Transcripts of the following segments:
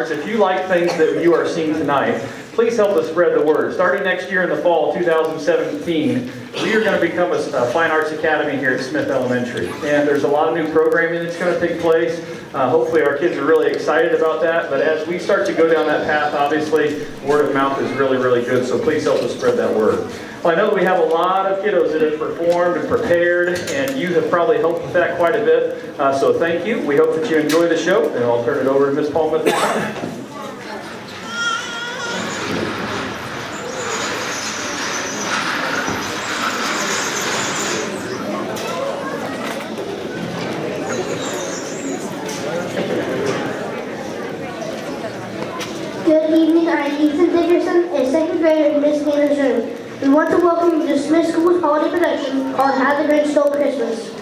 parents, if you like things that you are seeing tonight, please help us spread the word. Starting next year in the fall, 2017, we are going to become a Fine Arts Academy here at Smith Elementary. And there's a lot of new programming that's going to take place. Hopefully our kids are really excited about that. But as we start to go down that path, obviously, word of mouth is really, really good. So please help us spread that word. Well, I know that we have a lot of kiddos that have performed and prepared, and you have probably helped with that quite a bit. So thank you. We hope that you enjoy the show, and I'll turn it over to Ms. Palmer. Good evening, I'm Ethan Dickerson, a second grader in Miss Hannah's room. We want to welcome you to Smith School's holiday production called How the Grinch Stole Christmas.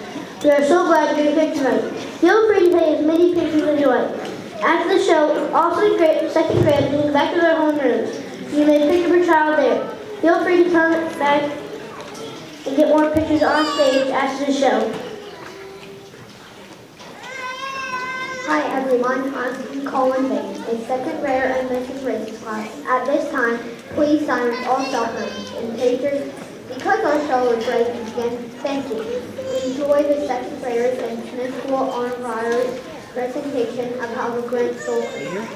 We are so glad you're here tonight. Feel free to take as many pictures as you like. After the show, all second graders can go back to their home rooms. You may pick up your child there. Feel free to come back and get more pictures on stage after the show. Hi everyone, I'm Colin Bates, a second grader in Mrs. Riggs' class. At this time, please sign all cell phones and pagers. Because our show is ready to begin, thank you. Enjoy the second graders and Smith School Honor Riders presentation of How the Grinch Stole Christmas.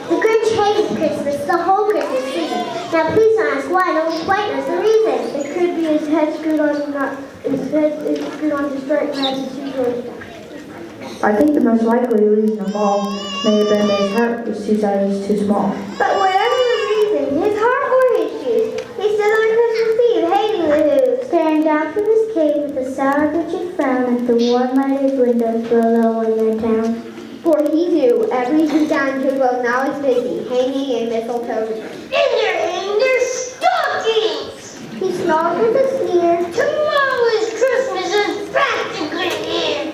The Grinch hates Christmas the whole Christmas season. Now please don't ask why, no quite knows the reason. It could be his head screwed on his straight and his shoes. I think the most likely reason of all may have been that his heart was 2 sizes too small. But whatever the reason, his heart or his shoes, he stood on Christmas Eve hating the Who, staring down from his cave with a sour Grinch frown at the warm lighted windows below in their town. For he knew every weekend who was now is busy hanging a mistletoe. In their stockings! He snarled with a sneer. Tomorrow is Christmas and practically here.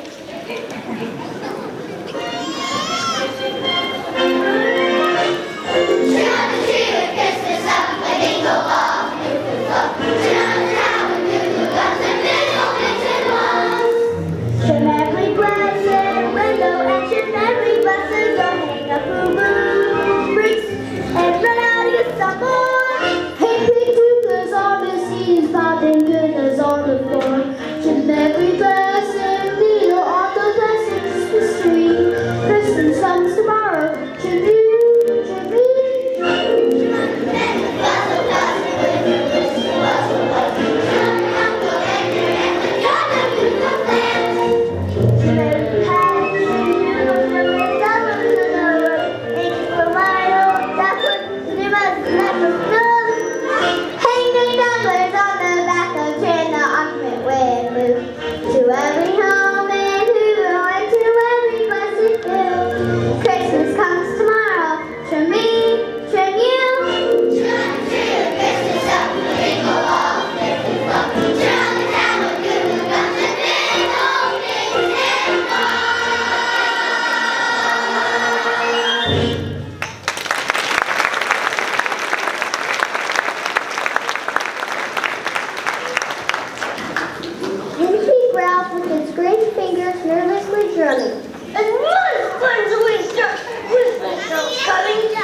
Grinch growled with his great fingers nervously drumming. And what fun to start Christmas show coming!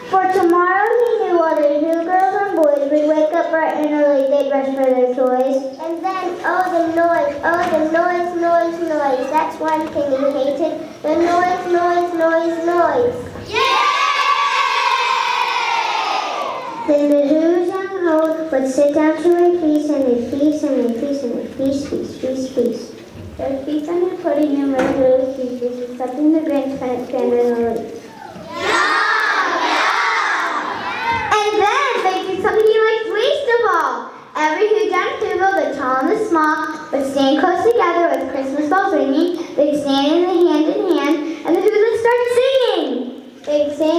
For tomorrow he knew all the new girls and boys would wake up bright and early, they'd rush for their toys. And then, oh the noise, noise. That's one thing he hated. The noise. Then the who's and hoes would sit down to a feast, and they'd feast. Their feast on the pudding and red rose cheeses is something the Grinch couldn't stand in the least. And then they did something he liked least of all. Every who down Google, the tall and the small, would stand close together with Christmas bells ringing. They'd stand in hand, and the who would start singing. They'd sing.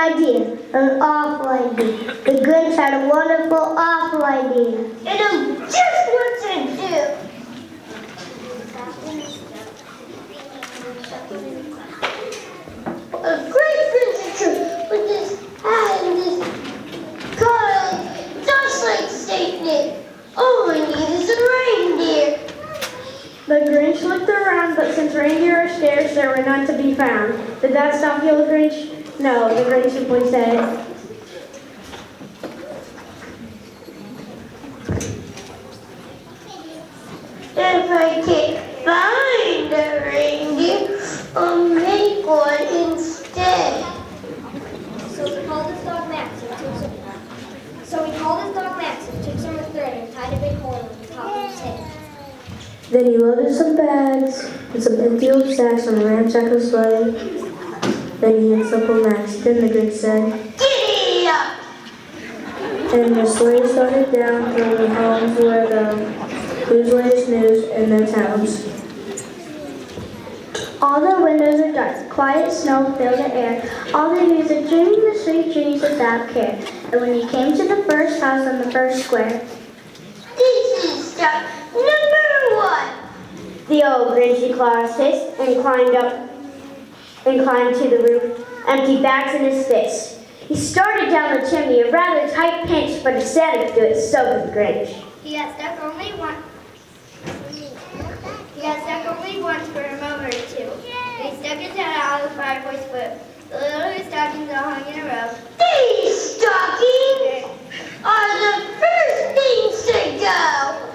idea, an awful idea. The Grinch had a wonderful, awful idea. It knew just what to do. A great Grinch with this hat and this collar, just like Satan did. All we need is a reindeer. The Grinch looked around, but since reindeer are scarce, they were not to be found. Did that stop you, the Grinch? No, the Grinch simply said, If I can't find a reindeer, I'll make one instead. Then he loaded some bags and some empty old sacks on a ramshackle sleigh. Then he had supper next. Then the Grinch said, Giddy up! and the sleigh started down through the homes where whose latest news in their towns. All the windows are dark, quiet snow filled the air. All the leaves are dreaming the sweet dreams without care. And when he came to the first house on the first square, this is stuff number one! The old Grinchy Claus hissed and climbed to the roof, empty bags in his fist. He started down the chimney, a rather tight pinch, but it sounded good, so did the Grinch. He got stuck only once. He got stuck only once for a moment or two. And he stuck his head out of the fireplace foot. The little stockings all hung in a row. These stockings are the first things to go!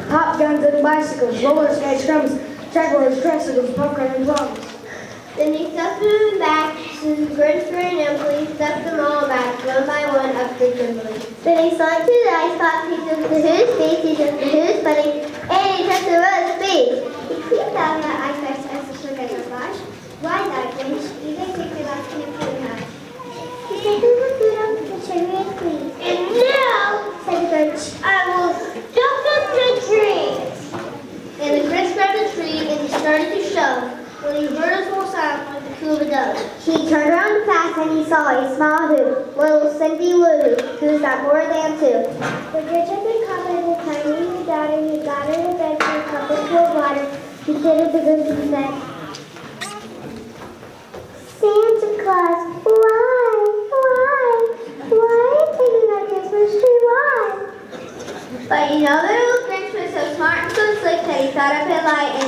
Pop guns and bicycles, roller skates, drums, jaguars, tricycles, popcorn and plums. Then he stuffed them in back, and Grinch very nimbly stuffed them all back, one by one, up the chimney. Then he selected the ice pop, he took the who's face, he took the who's pudding, and he took the rose face. He cleaned out that ice ice as the sugar garbage. Why not, Grinch? You can take the basket and put it out. He taken the food out of the cherry and clean. And now, said Grinch, I will stuff up the tree. And the Grinch grabbed the tree and he started to shove. When he heard a small sound like the coo of a dove. He turned around fast and he saw a small who, little Cindy Lou, who's got more than two. The Grinch had been caught by the tiny daughter. He got her in bed for a cup of cold water. He tittered the Grinch and said, Santa Claus, why are you taking our Christmas tree? Why? But you know the little Grinch was so smart and so slick that he thought up a lie and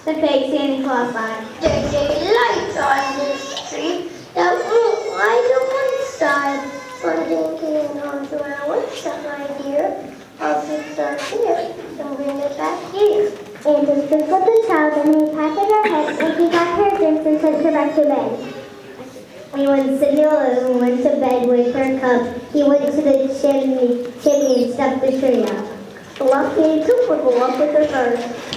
the fake Santa Claus line. There's a light on this tree that won't light on one side. One dinky goes around. What's that right here? I'll just start here and bring it back here. And just sprinkle the child and he patted her head and he got her drinks and sent her back to bed. And when Cinderella went to bed with her cup, he went to the chimney and stuffed the tree up. The lucky too would go up with her first.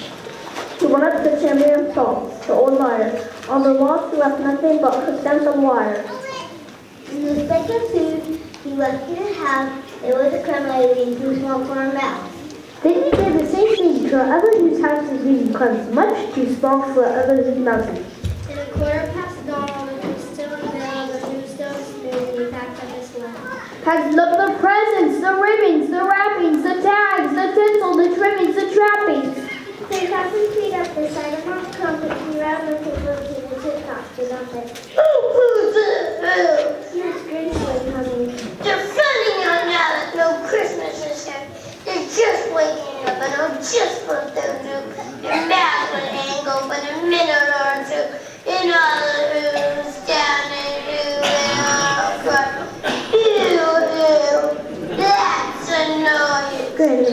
He went up the chimney and saw the old liar. On the wall she left nothing but her stems of wire. In the second food he left in her house, there was a crumb lady too small for her mouth. Then he did the same thing to others whose houses leaving crumbs much too small for others' mouths. In a quarter past dawn, when he was still in bed, but he was still asleep, he packed up his lunch. Packed up the presents, the ribbons, the wrappings, the tags, the tinsel, the trimmings, the trappings. 3,000 feet up the side of Mount Compass, he ran with his little to the tip-top to nothing. Here's Grinch way coming. They're funny on now that no Christmas is here. They're just waking up and I'll just put them through. Their mouths would hang open a minute or two. And all the who's down and who and all cry. Ew, that's annoying. Good.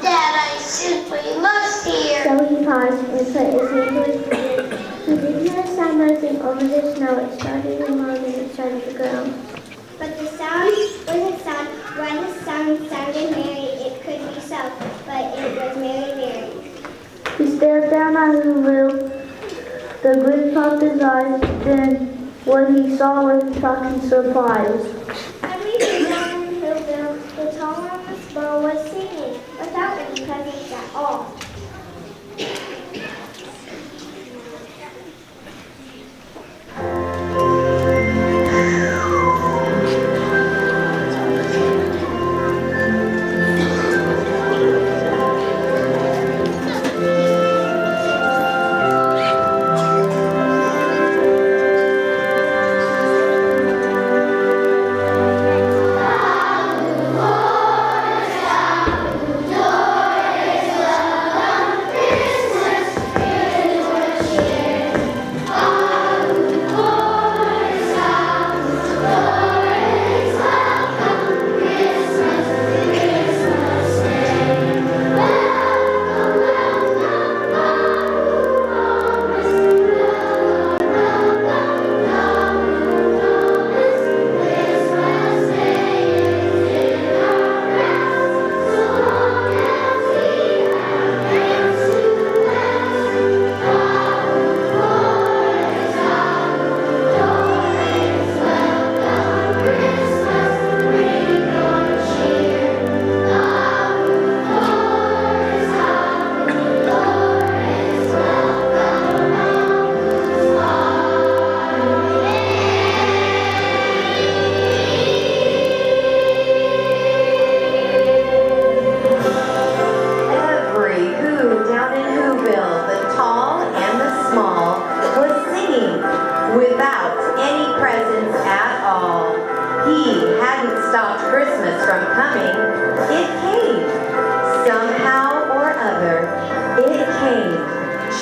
That I simply must hear. So he paused and put his hand to his ear. He did hear a sound rising over the snow. It started to moan and it started to groan. But the sound wasn't sound. When the sound sounded merry, it could be so, but it was Mary Mary. He stared down at Whoville. The Grinch popped his eyes. Then what he saw was shocking surprise. Everything down in Hillville, the tall and the small, was singing without any presents at all.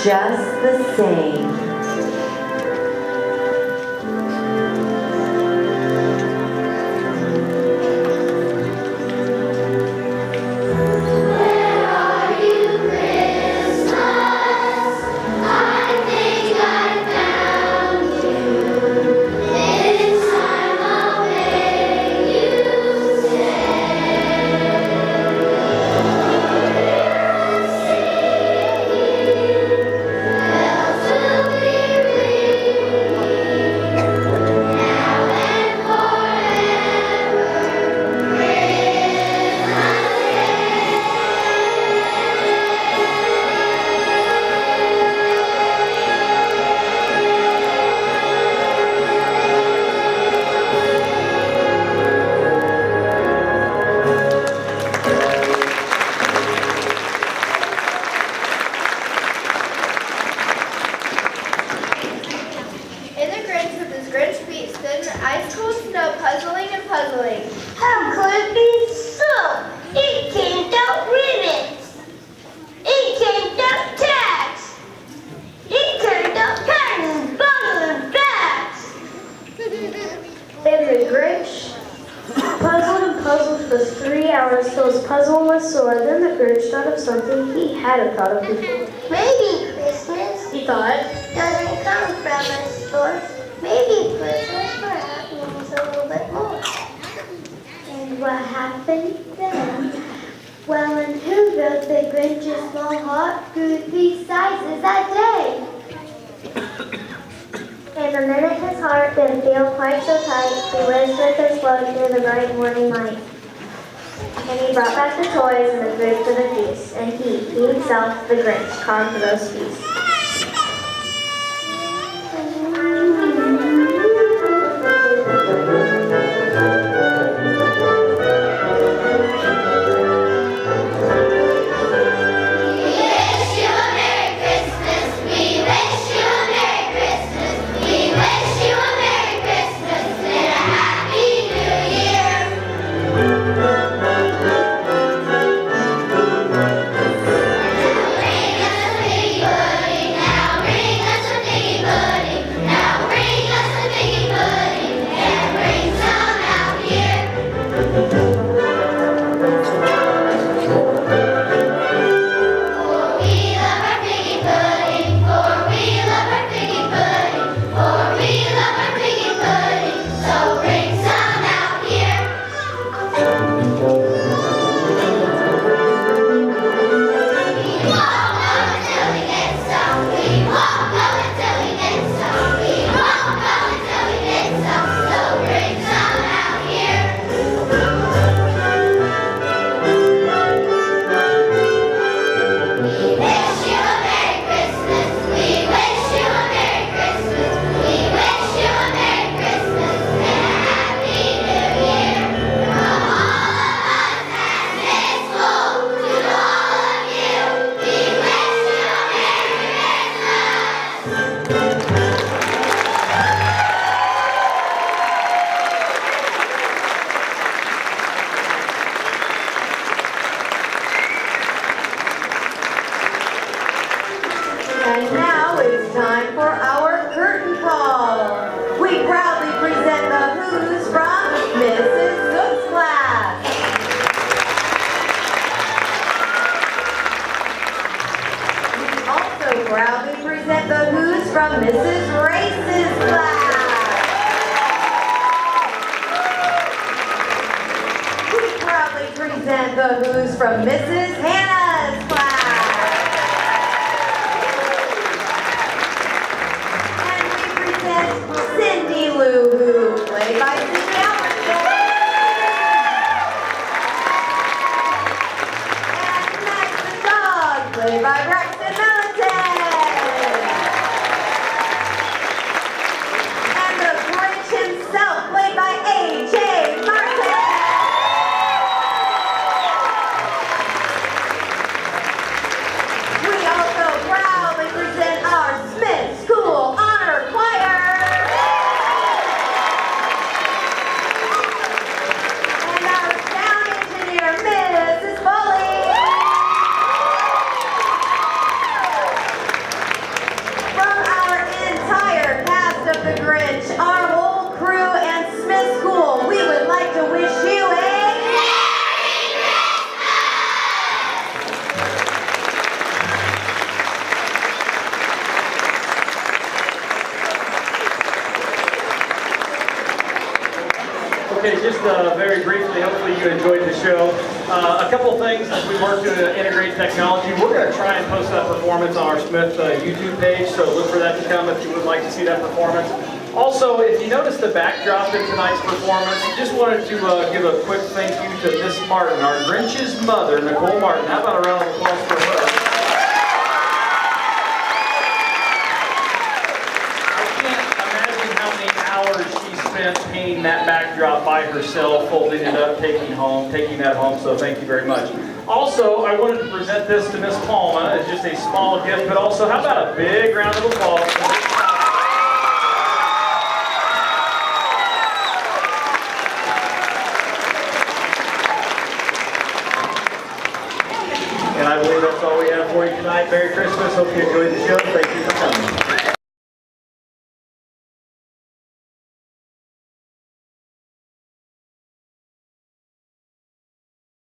Just the same. How could it be so? It came without ribbons. It came without tags. was sore. Then the Grinch thought of something he hadn't thought of before. Maybe Christmas He thought, doesn't come from a store. Maybe Christmas perhaps means a little bit more. And what happened then? Well, in Whoville, the Grinch's small heart grew 3 sizes that day. And the minute his heart didn't feel quite so tight, he whispered his float through the bright morning light. And he brought back the toys and the food for the feast, and he himself, the Grinch, carved those feasts. And now it's time for our curtain call. We proudly present the Who's from Mrs. Cook's class. We also proudly present the Who's from Mrs. Race's class. We proudly present the Who's from Mrs. Hannah's class. Cindy Lou Who, played by Cindy Albertson. And Max the dog, played by Braxton Melton. And the Grinch himself, played by A.J. Martin. We also proudly present our Smith School Honor Choir. The Grinch, our whole crew, and Smith School, we would like to wish you a Merry Christmas! Okay, just very briefly, hopefully you enjoyed the show. A couple things as we work to integrate technology. We're going to try and post that performance on our Smith YouTube page, so look for that to come if you would like to see that performance. Also, if you notice the backdrop in tonight's performance, just wanted to give a quick thank you to Miss Martin, our Grinch's mother, Nicole Martin. How about a round of applause for her? I can't imagine how many hours she spent painting that backdrop by herself, folding it up, taking that home, so thank you very much. Also, I wanted to present this to Miss Palma as just a small gift, but also, how about a big round of applause for Miss Palma? And I believe that's all we have for you tonight. Merry Christmas. Hope you enjoyed the show. Thank you for coming.